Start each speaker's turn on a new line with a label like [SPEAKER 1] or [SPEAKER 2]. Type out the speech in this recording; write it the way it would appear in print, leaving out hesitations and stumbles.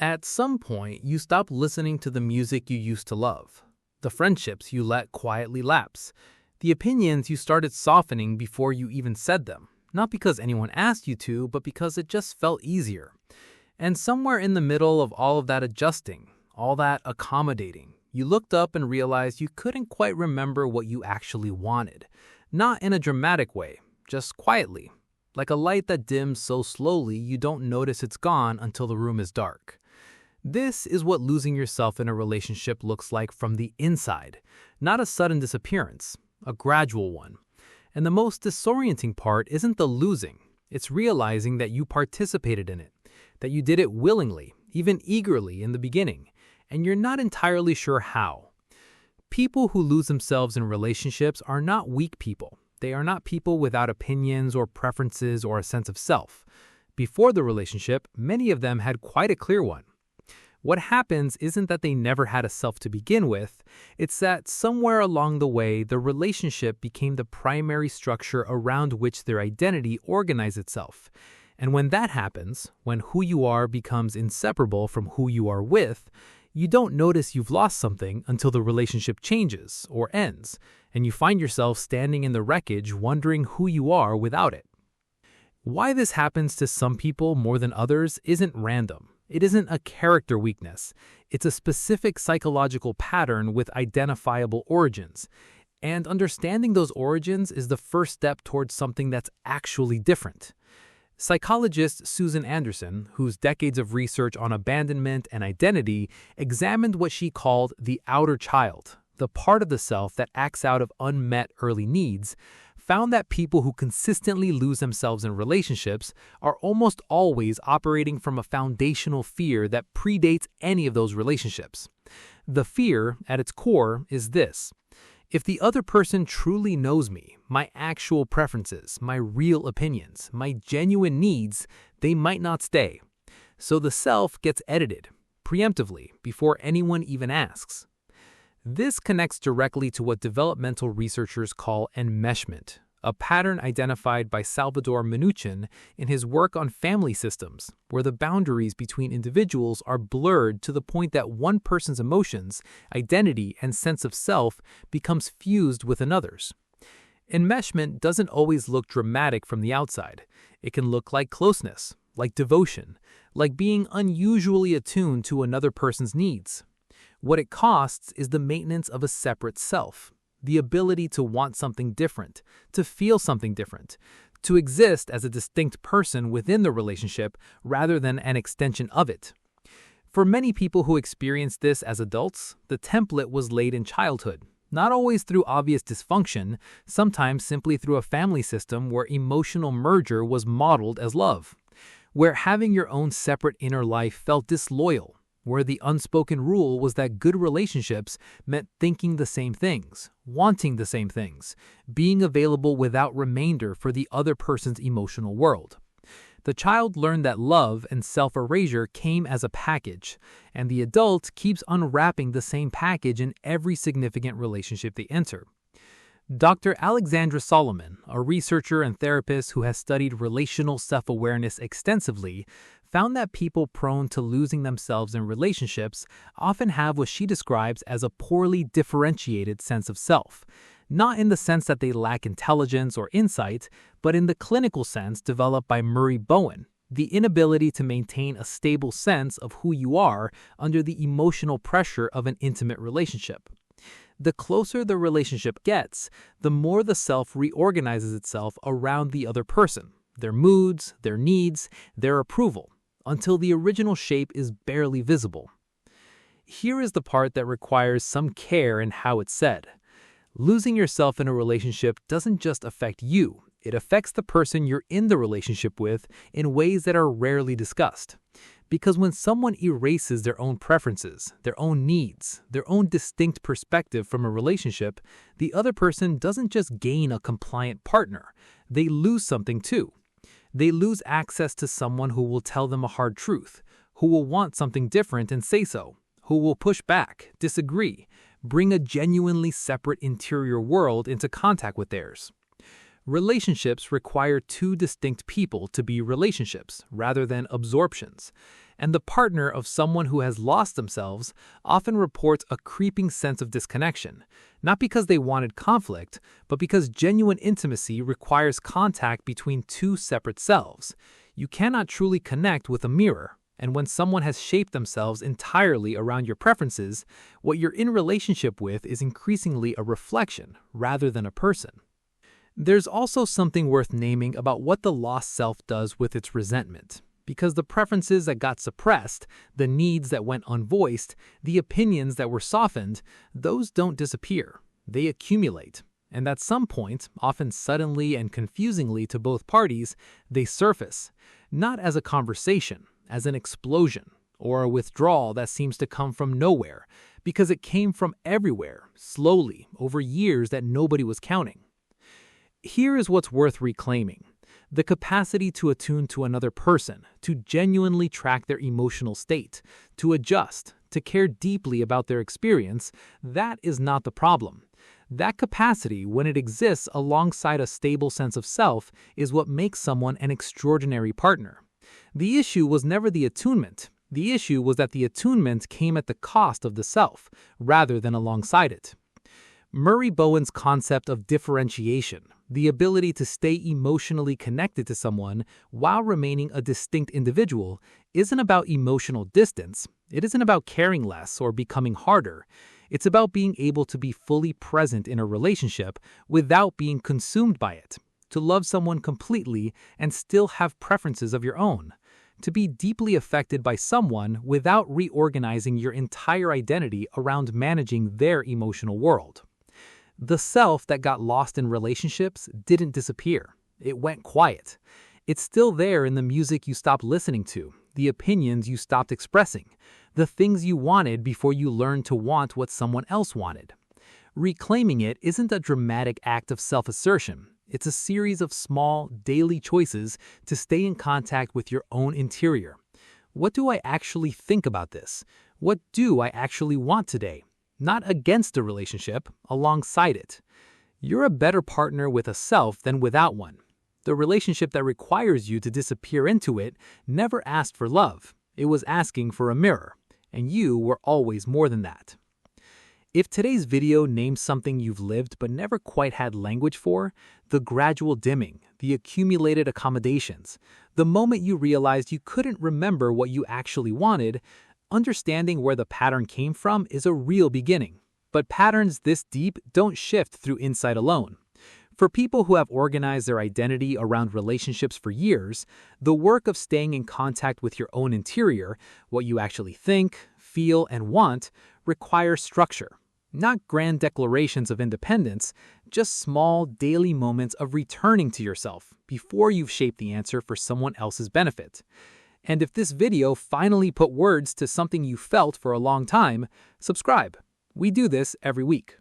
[SPEAKER 1] At some point, you stop listening to the music you used to love, the friendships you let quietly lapse, the opinions you started softening before you even said them, not because anyone asked you to, but because it just felt easier. And somewhere in the middle of all of that adjusting, all that accommodating, you looked up and realized you couldn't quite remember what you actually wanted. Not in a dramatic way, just quietly, like a light that dims so slowly you don't notice it's gone until the room is dark. This is what losing yourself in a relationship looks like from the inside, not a sudden disappearance, a gradual one. And the most disorienting part isn't the losing, it's realizing that you participated in it, that you did it willingly, even eagerly in the beginning, and you're not entirely sure how. People who lose themselves in relationships are not weak people. They are not people without opinions or preferences or a sense of self. Before the relationship, many of them had quite a clear one. What happens isn't that they never had a self to begin with, it's that somewhere along the way, the relationship became the primary structure around which their identity organized itself. And when that happens, when who you are becomes inseparable from who you are with, you don't notice you've lost something until the relationship changes or ends, and you find yourself standing in the wreckage wondering who you are without it. Why this happens to some people more than others isn't random. It isn't a character weakness. It's a specific psychological pattern with identifiable origins. And understanding those origins is the first step towards something that's actually different. Psychologist Susan Anderson, whose decades of research on abandonment and identity examined what she called the outer child, the part of the self that acts out of unmet early needs, found that people who consistently lose themselves in relationships are almost always operating from a foundational fear that predates any of those relationships. The fear, at its core, is this: if the other person truly knows me, my actual preferences, my real opinions, my genuine needs, they might not stay. So the self gets edited, preemptively, before anyone even asks. This connects directly to what developmental researchers call enmeshment, a pattern identified by Salvador Minuchin in his work on family systems, where the boundaries between individuals are blurred to the point that one person's emotions, identity, and sense of self becomes fused with another's. Enmeshment doesn't always look dramatic from the outside. It can look like closeness, like devotion, like being unusually attuned to another person's needs. What it costs is the maintenance of a separate self, the ability to want something different, to feel something different, to exist as a distinct person within the relationship rather than an extension of it. For many people who experience this as adults, the template was laid in childhood, not always through obvious dysfunction, sometimes simply through a family system where emotional merger was modeled as love, where having your own separate inner life felt disloyal, where the unspoken rule was that good relationships meant thinking the same things, wanting the same things, being available without remainder for the other person's emotional world. The child learned that love and self-erasure came as a package, and the adult keeps unwrapping the same package in every significant relationship they enter. Dr. Alexandra Solomon, a researcher and therapist who has studied relational self-awareness extensively, found that people prone to losing themselves in relationships often have what she describes as a poorly differentiated sense of self, not in the sense that they lack intelligence or insight, but in the clinical sense developed by Bowen, the inability to maintain a stable sense of who you are under the emotional pressure of an intimate relationship. The closer the relationship gets, the more the self reorganizes itself around the other person, their moods, their needs, their approval, until the original shape is barely visible. Here is the part that requires some care in how it's said. Losing yourself in a relationship doesn't just affect you, it affects the person you're in the relationship with in ways that are rarely discussed. Because when someone erases their own preferences, their own needs, their own distinct perspective from a relationship, the other person doesn't just gain a compliant partner, they lose something too. They lose access to someone who will tell them a hard truth, who will want something different and say so, who will push back, disagree, bring a genuinely separate interior world into contact with theirs. Relationships require two distinct people to be relationships rather than absorptions. And the partner of someone who has lost themselves often reports a creeping sense of disconnection, not because they wanted conflict, but because genuine intimacy requires contact between two separate selves. You cannot truly connect with a mirror, and when someone has shaped themselves entirely around your preferences, what you're in relationship with is increasingly a reflection rather than a person. There's also something worth naming about what the lost self does with its resentment. Because the preferences that got suppressed, the needs that went unvoiced, the opinions that were softened, those don't disappear. They accumulate. And at some point, often suddenly and confusingly to both parties, they surface, not as a conversation, as an explosion, or a withdrawal that seems to come from nowhere, because it came from everywhere, slowly, over years that nobody was counting. Here is what's worth reclaiming. The capacity to attune to another person, to genuinely track their emotional state, to adjust, to care deeply about their experience, that is not the problem. That capacity, when it exists alongside a stable sense of self, is what makes someone an extraordinary partner. The issue was never the attunement. The issue was that the attunement came at the cost of the self, rather than alongside it. Murray Bowen's concept of differentiation, the ability to stay emotionally connected to someone while remaining a distinct individual, isn't about emotional distance. It isn't about caring less or becoming harder. It's about being able to be fully present in a relationship without being consumed by it, to love someone completely and still have preferences of your own, to be deeply affected by someone without reorganizing your entire identity around managing their emotional world. The self that got lost in relationships didn't disappear. It went quiet. It's still there in the music you stopped listening to, the opinions you stopped expressing, the things you wanted before you learned to want what someone else wanted. Reclaiming it isn't a dramatic act of self-assertion. It's a series of small, daily choices to stay in contact with your own interior. What do I actually think about this? What do I actually want today? Not against a relationship, alongside it. You're a better partner with a self than without one. The relationship that requires you to disappear into it never asked for love. It was asking for a mirror, and you were always more than that. If today's video names something you've lived but never quite had language for, the gradual dimming, the accumulated accommodations, the moment you realized you couldn't remember what you actually wanted, understanding where the pattern came from is a real beginning. But patterns this deep don't shift through insight alone. For people who have organized their identity around relationships for years, the work of staying in contact with your own interior, what you actually think, feel, and want, requires structure. Not grand declarations of independence, just small daily moments of returning to yourself before you've shaped the answer for someone else's benefit. And if this video finally put words to something you felt for a long time, subscribe. We do this every week.